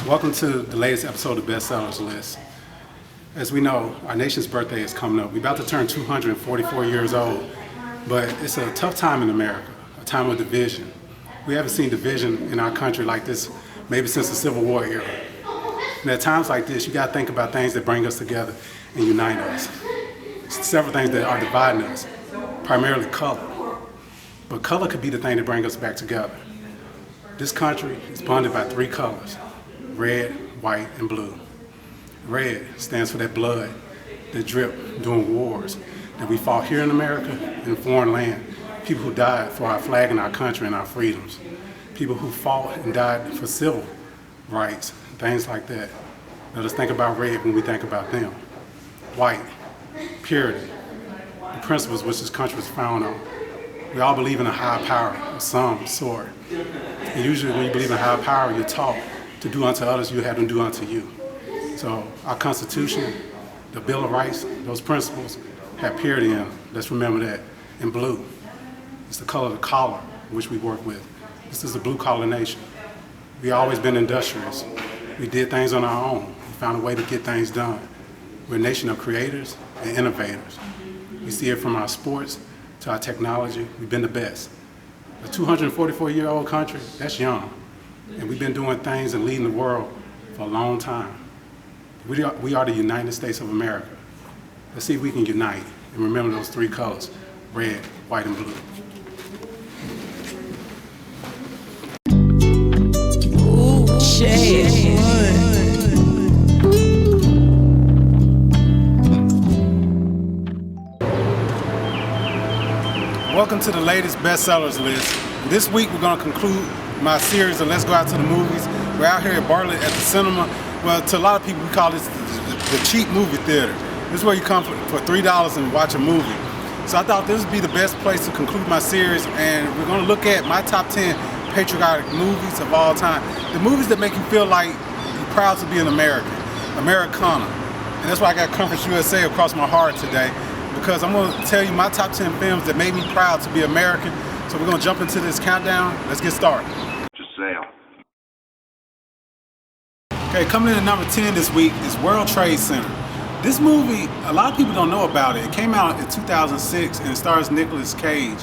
Welcome to the latest episode of Bestsellers List. As we know, our nation's birthday is coming up. We're about to turn 244 years old, but it's a tough time in America, a time of division. We haven't seen division in our country like this maybe since the Civil War era. And at times like this, you got to think about things that bring us together and unite us. Several things that are dividing us, primarily color. But color could be the thing that brings us back together. This country is bonded by three colors: red, white, and blue. Red stands for that blood that dripped during wars that we fought here in America and in foreign land. People who died for our flag and our country and our freedoms. People who fought and died for civil rights, things like that. Let us think about red when we think about them. White, purity, the principles which this country was founded on. We all believe in a higher power of some sort. And usually when you believe in higher power, you're taught to do unto others, you have them do unto you. So our Constitution, the Bill of Rights, those principles have purity in them. Let's remember that. And blue, it's the color of the collar which we work with. This is a blue-collar nation. We've always been industrious. We did things on our own. We found a way to get things done. We're a nation of creators and innovators. We see it from our sports to our technology. We've been the best. A 244-year-old country, that's young. And we've been doing things and leading the world for a long time. We are the United States of America. Let's see if we can unite and remember those three colors: red, white, and blue. Welcome to the latest bestsellers list. This week we're going to conclude my series of Let's Go Out to the Movies. We're out here at Bartlett at the cinema. Well, to a lot of people we call this the cheap movie theater. This is where you come for $3 and watch a movie. So I thought this would be the best place to conclude my series, and we're going to look at my top 10 patriotic movies of all time. The movies that make you feel like you're proud to be an American, Americana. And that's why I got Conference USA across my heart today, because I'm going to tell you my top 10 films that made me proud to be American. So we're going to jump into this countdown. Let's get started. Just sale. Okay, coming in at number 10 this week is World Trade Center. This movie, a lot of people don't know about it. It came out in 2006 and it stars Nicolas Cage.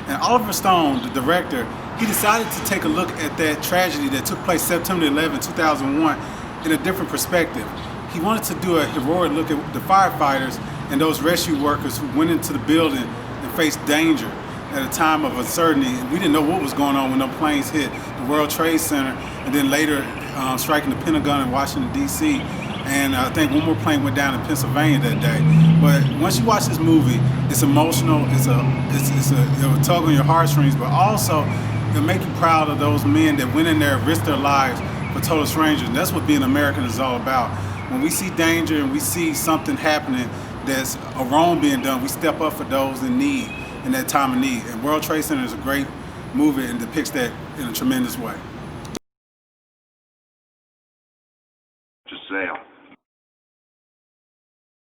And Oliver Stone, the director, he decided to take a look at that tragedy that took place September 11, 2001 in a different perspective. He wanted to do a heroic look at the firefighters and those rescue workers who went into the building and faced danger at a time of uncertainty. We didn't know what was going on when those planes hit the World Trade Center and then later striking the Pentagon in Washington, D.C. And I think one more plane went down in Pennsylvania that day. But once you watch this movie, it's emotional, it'll tug on your heartstrings, but also it'll make you proud of those men that went in there and risked their lives for total strangers. And that's what being American is all about. When we see danger and we see something happening that's a wrong being done, we step up for those in need, in that time of need. And World Trade Center is a great movie and depicts that in a tremendous way. Just sale.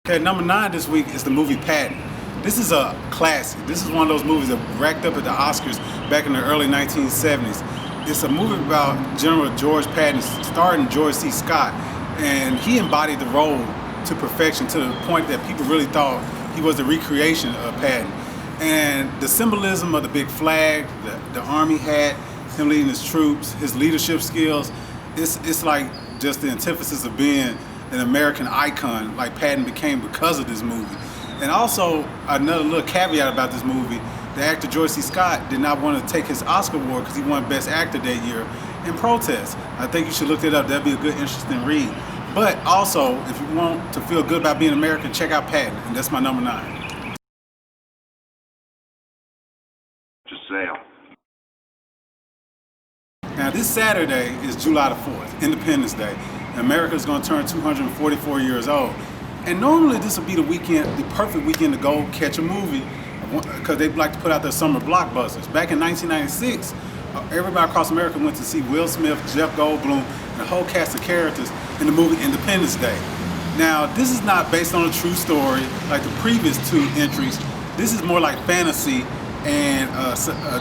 Okay, number 9 this week is the movie Patton. This is a classic. This is one of those movies that racked up at the Oscars back in the early 1970s. It's a movie about General George Patton, starring George C. Scott, and he embodied the role to perfection, to the point that people really thought he was the recreation of Patton. And the symbolism of the big flag, the army hat, him leading his troops, his leadership skills, it's like just the antithesis of being an American icon like Patton became because of this movie. And also, another little caveat about this movie, the actor George C. Scott did not want to take his Oscar award because he won Best Actor that year in protest. I think you should look that up. That'd be a good, interesting read. But also, if you want to feel good about being American, check out Patton, and that's my number 9. Just sale. Now, this Saturday is July the 4th, Independence Day. And America is going to turn 244 years old. And normally this would be the weekend, the perfect weekend to go catch a movie, because they like to put out their summer blockbusters. Back in 1996, everybody across America went to see Will Smith, Jeff Goldblum, and a whole cast of characters in the movie Independence Day. Now, this is not based on a true story like the previous two entries. This is more like fantasy and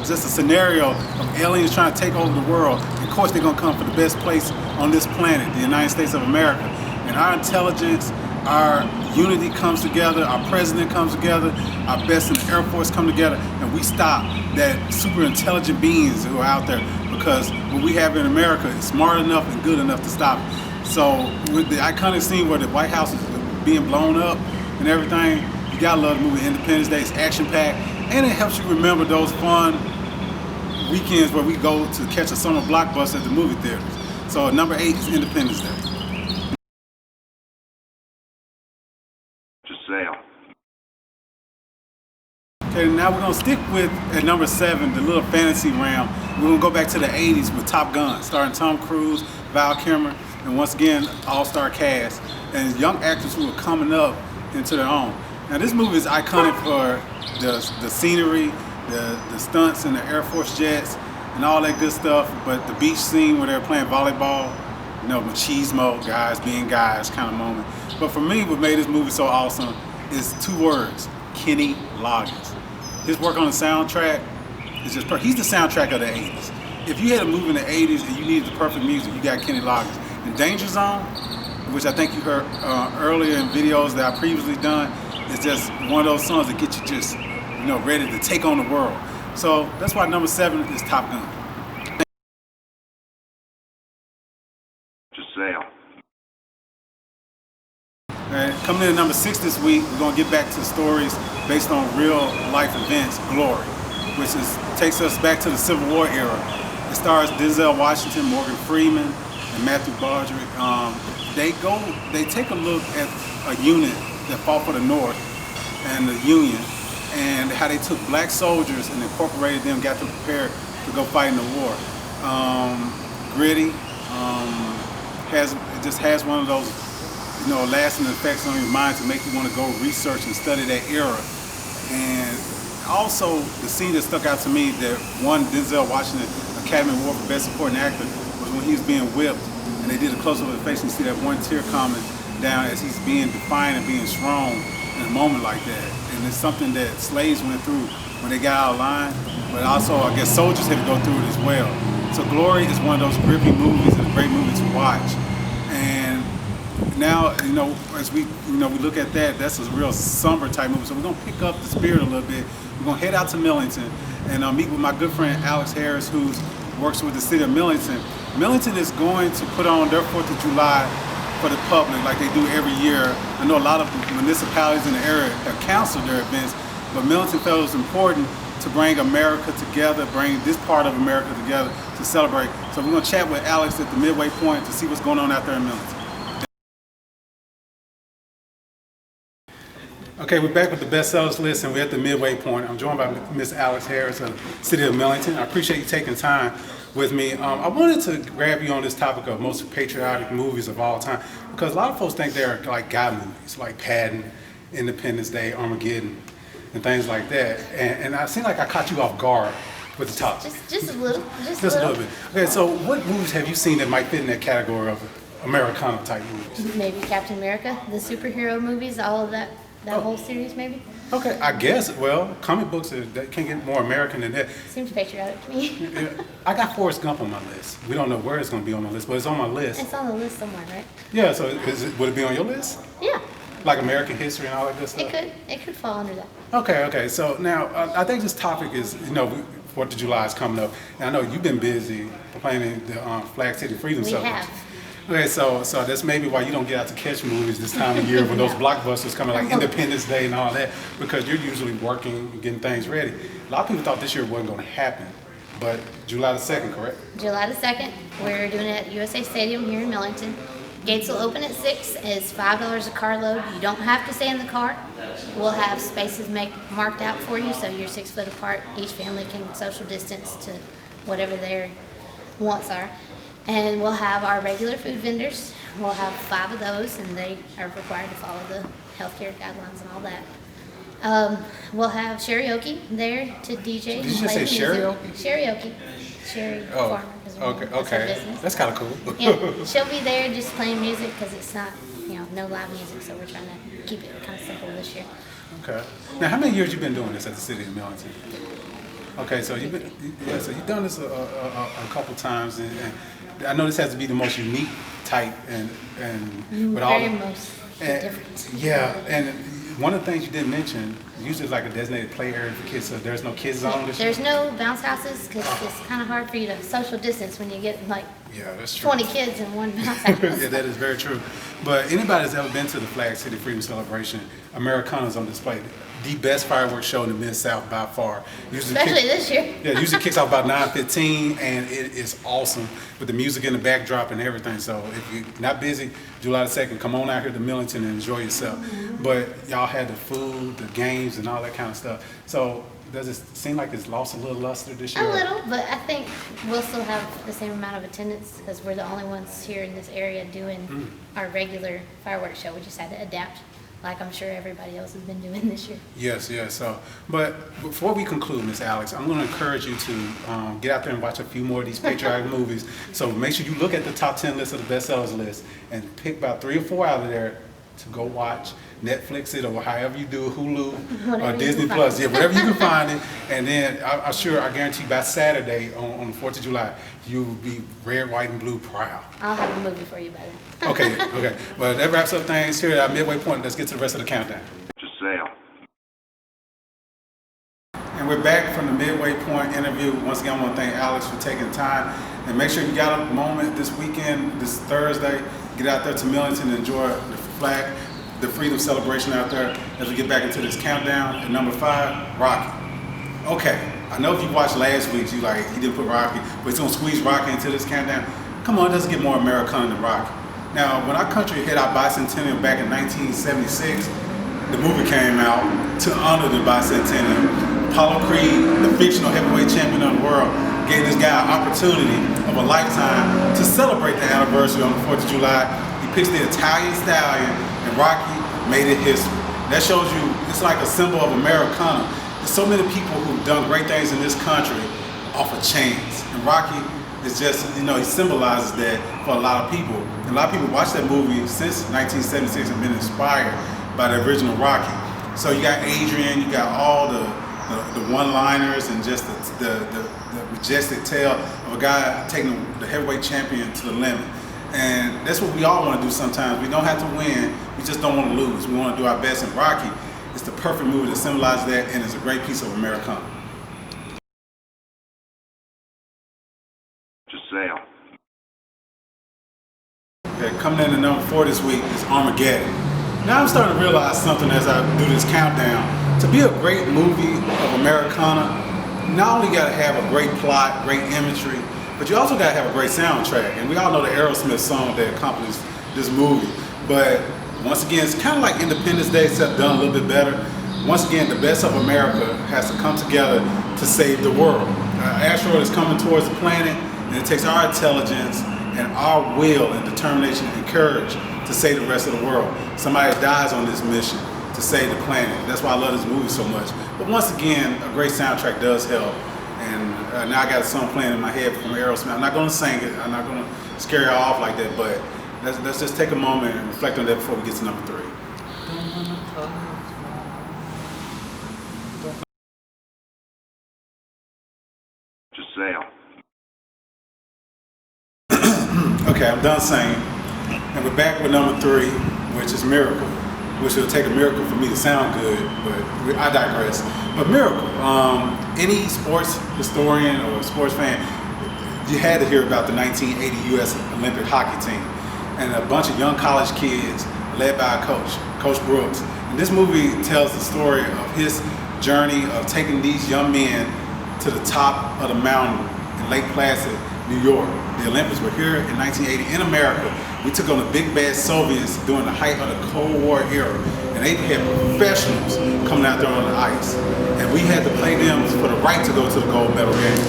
just a scenario of aliens trying to take over the world. Of course, they're going to come for the best place on this planet, the United States of America. And our intelligence, our unity comes together, our president comes together, our best in the Air Force come together, and we stop that super intelligent beings who are out there, because what we have in America is smart enough and good enough to stop it. So with the iconic scene where the White House is being blown up and everything, you gotta love the movie Independence Day. It's action-packed, and it helps you remember those fun weekends where we go to catch a summer blockbuster at the movie theaters. So number 8 is Independence Day. Giselle. Okay, now we're gonna stick with at number 7, the little fantasy realm. We're gonna go back to the 80s with Top Gun, starring Tom Cruise, Val Kilmer, and once again, all-star cast, and young actors who are coming up into their own. Now this movie is iconic for the scenery, the stunts and the Air Force jets and all that good stuff, but the beach scene where they're playing volleyball, you know, machismo, guys being guys kind of moment. But for me, what made this movie so awesome is 2 words: Kenny Loggins. His work on the soundtrack is just perfect. He's the soundtrack of the 80s. If you had a movie in the 80s and you needed the perfect music, you got Kenny Loggins. And Danger Zone, which I think you heard earlier in videos that I previously done, is just one of those songs that get you just, you know, ready to take on the world. So that's why number 7 is Top Gun. Giselle. And coming in at number 6 this week, we're gonna get back to stories based on real life events, Glory, which takes us back to the Civil War era. It stars Denzel Washington, Morgan Freeman, and Matthew Broderick. They take a look at a unit that fought for the North and the Union, and how they took black soldiers and incorporated them, got them prepared to go fight in the war. Gritty, it just has one of those, you know, lasting effects on your mind to make you want to go research and study that era. And also the scene that stuck out to me that won Denzel Washington Academy Award for Best Supporting Actor was when he was being whipped, and they did a close-up of his face and you see that one tear coming down as he's being defiant and being strong in a moment like that. And it's something that slaves went through when they got out of line, but also I guess soldiers had to go through it as well. So Glory is one of those gripping movies and a great movie to watch. And now, you know, as we look at that, that's a real somber type movie. So we're gonna pick up the spirit a little bit. We're gonna head out to Millington and meet with my good friend Alex Harris, who works with the city of Millington. Millington is going to put on their 4th of July for the public like they do every year. I know a lot of municipalities in the area have canceled their events, but Millington felt it was important to bring America together, bring this part of America together to celebrate. So we're gonna chat with Alex at the midway point to see what's going on out there in Millington. Okay, we're back with the bestsellers list, and we're at the midway point. I'm joined by Miss Alex Harris of the City of Millington. I appreciate you taking time with me. I wanted to grab you on this topic of most patriotic movies of all time, because a lot of folks think they're like guy movies, like Patton, Independence Day, Armageddon, and things like that. And I seem like I caught you off guard with the topic. Just a little. Just a little bit. Okay, so what movies have you seen that might fit in that category of Americana type movies? Maybe Captain America, the superhero movies, all of that whole series maybe. Okay, I guess. Well, comic books that can't get more American than that. Seems patriotic to me. Yeah, I got Forrest Gump on my list. We don't know where it's going to be on my list, but it's on my list. It's on the list somewhere, right? Yeah. So would it be on your list? Yeah. Like American history and all that good stuff. It could fall under that. Okay. So now I think this topic is, 4th of July is coming up, and I know you've been busy planning the Flag City Freedom We Celebration. have. Okay, so that's maybe why you don't get out to catch movies this time of year when those blockbusters coming, like Independence Day and all that, because you're usually working and getting things ready. A lot of people thought this year wasn't going to happen, but July the 2nd, correct? July the 2nd, we're doing it at USA Stadium here in Millington. Gates will open at 6. It's $5 a carload. You don't have to stay in the car. We'll have spaces marked out for you, so you're 6 foot apart. Each family can social distance to whatever their wants are. And we'll have our regular food vendors. We'll have 5 of those, and they are required to follow the healthcare guidelines and all that. We'll have karaoke there to DJ. Did you just say karaoke? Karaoke. Sherry Farmer. Okay. That's her business. That's kind of cool. Yeah, she'll be there just playing music because it's not, no live music, so we're trying to keep it kind of simple this year. Okay. Now, how many years you been doing this at the City of Millington? Okay, so so you've done this a couple times, and I know this has to be the most unique type, and with all Very the, most and, different. yeah, and one of the things you didn't mention, usually it's like a designated play area for kids, so there's no kids zone this year? There's no bounce houses because it's kind of hard for you to social distance when you get like Yeah, that's true. 20 kids in one bounce house. Yeah, that is very true. But anybody that's ever been to the Flag City Freedom Celebration, Americana's on display. The best fireworks show in the Mid-South by far. Especially this year. Yeah, usually kicks off about 9:15, and it is awesome with the music in the backdrop and everything. So if you're not busy, July the 2nd, come on out here to Millington and enjoy yourself. But y'all had the food, the games, and all that kind of stuff. So does it seem like it's lost a little luster this year? A little, but I think we'll still have the same amount of attendance because we're the only ones here in this area doing our regular fireworks show. We just had to adapt, like I'm sure everybody else has been doing this year. Yes, yes. So, but before we conclude, Miss Alex, I'm going to encourage you to get out there and watch a few more of these patriotic movies. So make sure you look at the top 10 list of the bestsellers list and pick about 3 or 4 out of there to go watch. Netflix it or however you do, Hulu or Disney Plus, yeah, wherever you can find it. And then I guarantee by Saturday on the 4th of July, you will be red, white, and blue proud. I'll have a movie for you by then. Okay, okay. Well, that wraps up things here at our midway point. Let's get to the rest of the countdown. Just sail. And we're back from the midway point interview. Once again, I want to thank Alex for taking time. And make sure you got a moment this weekend, this Thursday, get out there to Millington and enjoy the flag, the freedom celebration out there as we get back into this countdown. At number 5, Rocky. Okay, I know if you watched last week's, you like, he didn't put Rocky, but he's gonna squeeze Rocky into this countdown. Come on, it doesn't get more Americana than Rocky. Now, when our country hit our bicentennial back in 1976, the movie came out to honor the bicentennial. Apollo Creed, the fictional heavyweight champion of the world, gave this guy an opportunity of a lifetime to celebrate the anniversary on the 4th of July. He picks the Italian stallion, and Rocky made it history. That shows you it's like a symbol of Americana. There's so many people who've done great things in this country off of chains. And Rocky is just, he symbolizes that for a lot of people. And a lot of people watch that movie since 1976 and been inspired by the original Rocky. So you got Adrian, you got all the one-liners and just the majestic tale of a guy taking the heavyweight champion to the limit. And that's what we all want to do sometimes. We don't have to win, we just don't want to lose. We want to do our best, and Rocky is the perfect movie that symbolizes that, and it's a great piece of Americana. Just sail. Okay, coming in at number 4 this week is Armageddon. Now I'm starting to realize something as I do this countdown. To be a great movie of Americana, not only got to have a great plot, great imagery, but you also got to have a great soundtrack. And we all know the Aerosmith song that accompanies this movie. But once again, it's kind of like Independence Day, except done a little bit better. Once again, the best of America has to come together to save the world. An asteroid is coming towards the planet, and it takes our intelligence and our will and determination and courage to save the rest of the world. Somebody dies on this mission to save the planet. That's why I love this movie so much. But once again, a great soundtrack does help. And now I got a song playing in my head from Aerosmith. I'm not going to sing it. I'm not going to scare you off like that. But let's just take a moment and reflect on that before we get to number 3. Just sail. Okay, I'm done singing. And we're back with number 3, which is Miracle. Which will take a miracle for me to sound good, but I digress. But Miracle, any sports historian or sports fan, you had to hear about the 1980 U.S. Olympic hockey team. And a bunch of young college kids led by a coach, Coach Brooks. And this movie tells the story of his journey of taking these young men to the top of the mountain in Lake Placid, New York. The Olympics were here in 1980 in America. We took on the big bad Soviets during the height of the Cold War era. And they had professionals coming out there on the ice. And we had to play them for the right to go to the gold medal game.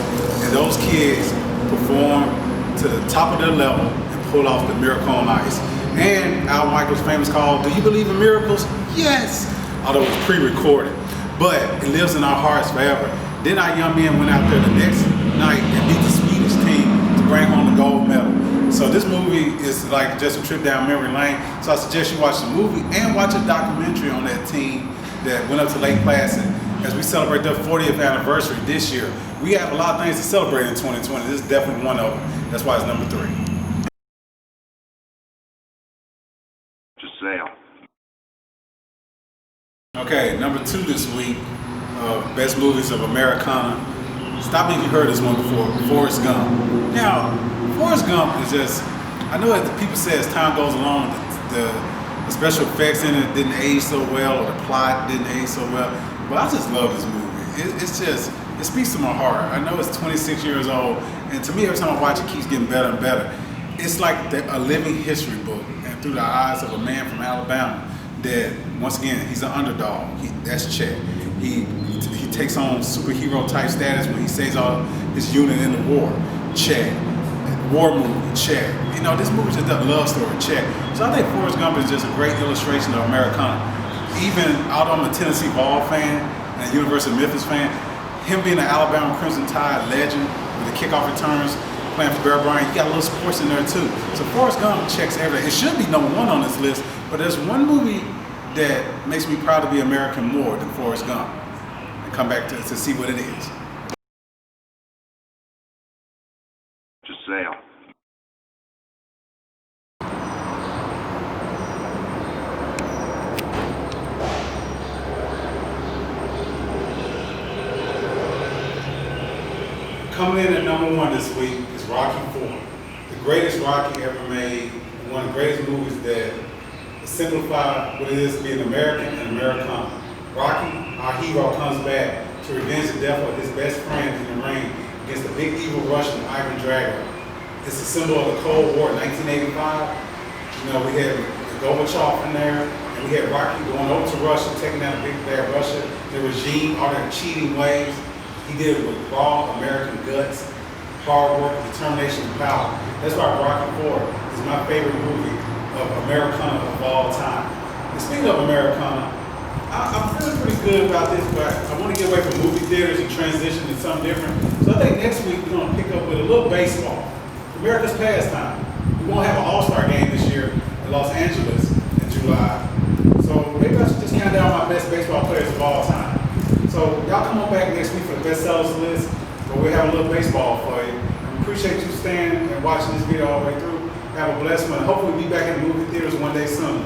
And those kids performed to the top of their level and pulled off the miracle on ice. And Al Michaels' famous call, "Do you believe in miracles?" Yes! Although it was pre-recorded. But it lives in our hearts forever. Then our young men went out there the next night and beat the Swedish team to bring home the gold medal. So this movie is like just a trip down memory lane. So I suggest you watch the movie and watch a documentary on that team that went up to Lake Placid as we celebrate their 40th anniversary this year. We have a lot of things to celebrate in 2020. This is definitely one of them. That's why it's number 3. Giselle. Okay, number 2 this week, best movies of Americana. Stop me if you heard this one before, Forrest Gump. Now, Forrest Gump is just, I know that people say as time goes along, the special effects in it didn't age so well, or the plot didn't age so well, but I just love this movie. It's just, it speaks to my heart. I know it's 26 years old, and to me, every time I watch it, it keeps getting better and better. It's like a living history book, and through the eyes of a man from Alabama that, once again, he's an underdog. That's Chet. He takes on superhero type status when he saves all his unit in the war. Chet. War movie, Chet. You know, this movie just a love story, Chet. So I think Forrest Gump is just a great illustration of Americana. Even although I'm a Tennessee Vol fan and a University of Memphis fan, him being an Alabama Crimson Tide legend with the kickoff returns, playing for Bear Bryant, you got a little sports in there too. So Forrest Gump checks everything. It should be number 1 on this list, but there's one movie that makes me proud to be American more than Forrest Gump. And come back to see what it is. Giselle. Coming in at number 1 this week is Rocky IV. The greatest Rocky ever made, one of the greatest movies that simplify what it is to be an American and Americana. Rocky, our hero, comes back to revenge the death of his best friend in the ring against the big evil Russian Ivan Drago. It's a symbol of the Cold War, 1985. You know, we had Gorbachev in there, and we had Rocky going over to Russia, taking down the big bad Russia, the regime, all their cheating ways. He did it with raw American guts, hard work, determination, and power. That's why Rocky IV is my favorite movie of Americana of all time. And speaking of Americana, I'm feeling pretty good about this, but I want to get away from movie theaters and transition to something different. So I think next week we're going to pick up with a little baseball. America's pastime. We won't have an all-star game this year in Los Angeles in July. So maybe I should just count down my best baseball players of all time. So y'all come on back next week for the best sellers list, where we'll have a little baseball for you. I appreciate you staying and watching this video all the way through. Have a blessed one. Hopefully we'll be back in the movie theaters one day soon.